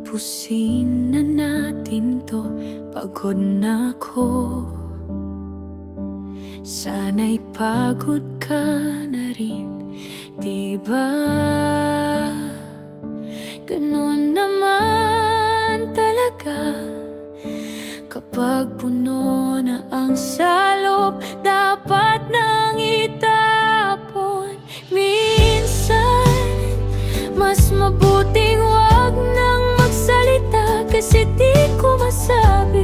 Tapusin na natin to, pagod na ako. Sana'y pagod ka na rin, diba? Ganun naman talaga kapag puno na ang salop, dapat nang itapon. Minsan, mas mabuting wag nang magsalita, kasi di ko masabi